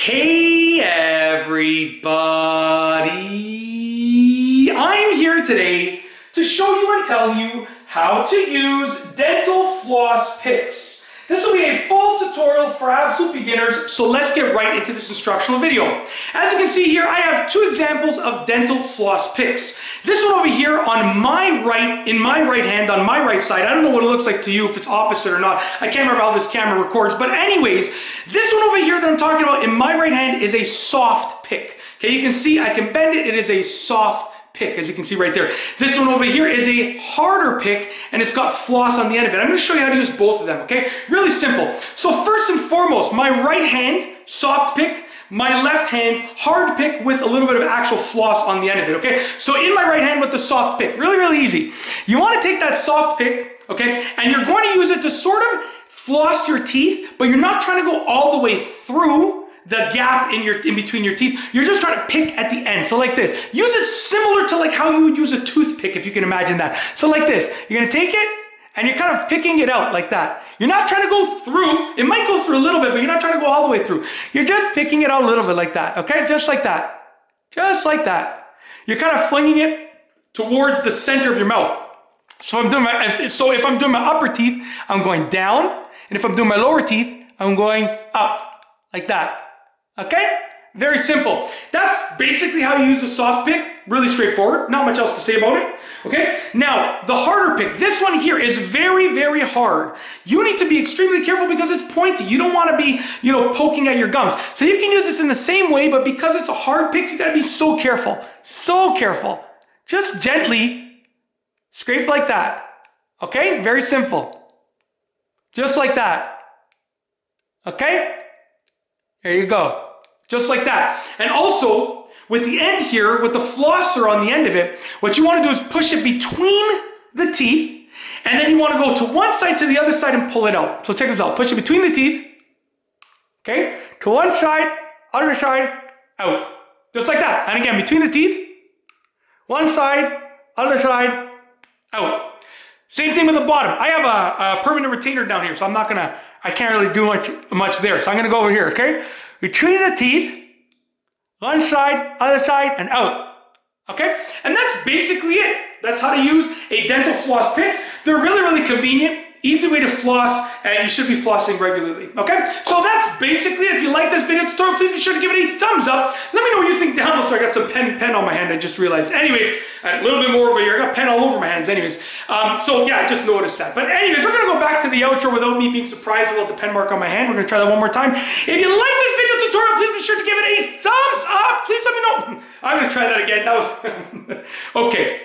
Hey everybody! I'm here today to show you and tell you how to use dental floss picks. This will be a full tutorial for absolute beginners, so let's get right into this instructional video. As you can see here, I have two examples of dental floss picks. This one over here on my right, in my right hand, on my right side. I don't know what it looks like to you, if it's opposite or not. I can't remember how this camera records, but anyways, this one over here that I'm talking about in my right hand is a soft pick. Okay, you can see I can bend it. It is a soft pick, as you can see right there. This one over here is a harder pick, and it's got floss on the end of it. I'm going to show you how to use both of them, okay? Really simple. So first and foremost, my right hand, soft pick, my left hand, hard pick with a little bit of actual floss on the end of it, okay? So in my right hand with the soft pick, really, really easy. You want to take that soft pick, okay, and you're going to use it to sort of floss your teeth, but you're not trying to go all the way through the gap in between your teeth. You're just trying to pick at the end. So like this. Use it similar to like how you would use a toothpick, if you can imagine that. So like this. You're gonna take it and you're kind of picking it out like that. You're not trying to go through. It might go through a little bit, but you're not trying to go all the way through. You're just picking it out a little bit like that, okay? Just like that. Just like that. You're kind of flinging it towards the center of your mouth. So if I'm doing my upper teeth, I'm going down, and if I'm doing my lower teeth, I'm going up like that. Okay? Very simple. That's basically how you use a soft pick. Really straightforward. Not much else to say about it. Okay? Now, the harder pick. This one here is very, very hard. You need to be extremely careful because it's pointy. You don't want to be, poking at your gums. So you can use this in the same way, but because it's a hard pick, you got to be so careful. So careful. Just gently scrape like that. Okay? Very simple. Just like that. Okay? There you go. Just like that. And also, with the end here, with the flosser on the end of it, what you want to do is push it between the teeth, and then you want to go to one side to the other side and pull it out. So check this out. Push it between the teeth, okay? To one side, other side, out. Just like that. And again, between the teeth, one side, other side, out. Same thing with the bottom. I have a permanent retainer down here, so I can't really do much there. So I'm gonna go over here, okay? Between the teeth, one side, other side, and out. Okay? And that's basically it. That's how to use a dental floss pick. They're really, really convenient. Easy way to floss, and you should be flossing regularly, okay? So that's basically it. If you like this video tutorial, please be sure to give it a thumbs up. Let me know what you think down below. So I got some pen on my hand, I just realized. Anyways, a little bit more over here. I got pen all over my hands anyways. So yeah, I just noticed that. But anyways, we're gonna go back to the outro without me being surprised about the pen mark on my hand. We're gonna try that one more time. If you like this video tutorial, please be sure to give it a thumbs up. Please let me know. I'm gonna try that again. That was, okay.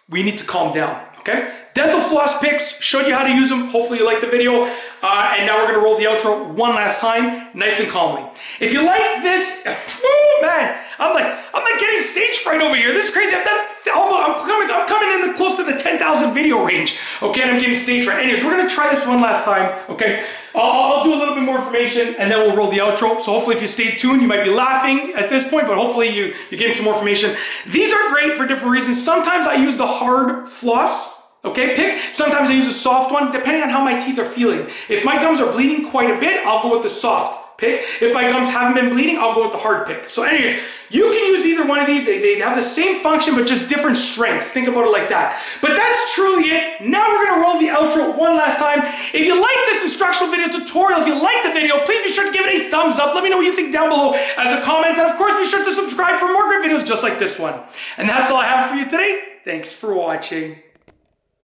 We need to calm down, okay? Dental floss picks, showed you how to use them. Hopefully you liked the video. And now we're gonna roll the outro one last time, nice and calmly. If you like this, whoo, man, I'm like getting stage fright over here. This is crazy. I'm coming in close to the 10,000 video range, okay? And I'm getting stage fright. Anyways, we're gonna try this one last time, okay? I'll do a little bit more information and then we'll roll the outro. So hopefully if you stay tuned, you might be laughing at this point, but hopefully you're getting some more information. These are great for different reasons. Sometimes I use the hard floss, okay, pick. Sometimes I use a soft one, depending on how my teeth are feeling. If my gums are bleeding quite a bit, I'll go with the soft pick. If my gums haven't been bleeding, I'll go with the hard pick. So anyways, you can use either one of these. They have the same function, but just different strengths. Think about it like that. But that's truly it. Now we're gonna roll the outro one last time. If you like this instructional video tutorial, if you like the video, please be sure to give it a thumbs up. Let me know what you think down below as a comment. And of course, be sure to subscribe for more great videos just like this one. And that's all I have for you today. Thanks for watching.